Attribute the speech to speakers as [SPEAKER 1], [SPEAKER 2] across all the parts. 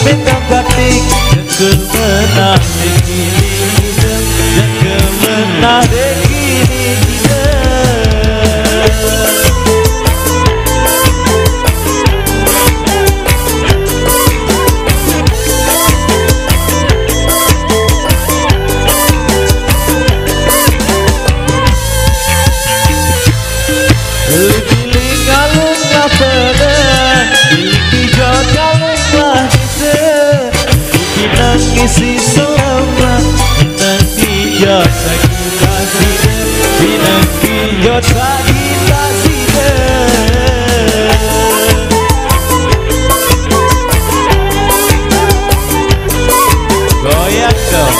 [SPEAKER 1] bentang katik kemenah dekini kemenah dekini pilih kalung ngapena pilih pijot kalung lah ngisi selama bintang pijot sakita sida bintang pijot sakita sida goyang dong.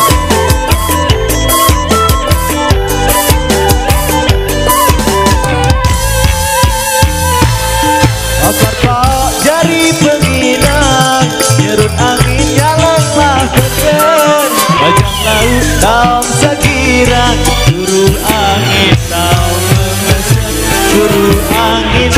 [SPEAKER 1] Pasar pak jari penginang nyerut angin jalanlah keker bajang laut daun sekirang suruh angin tahu memesan suruh angin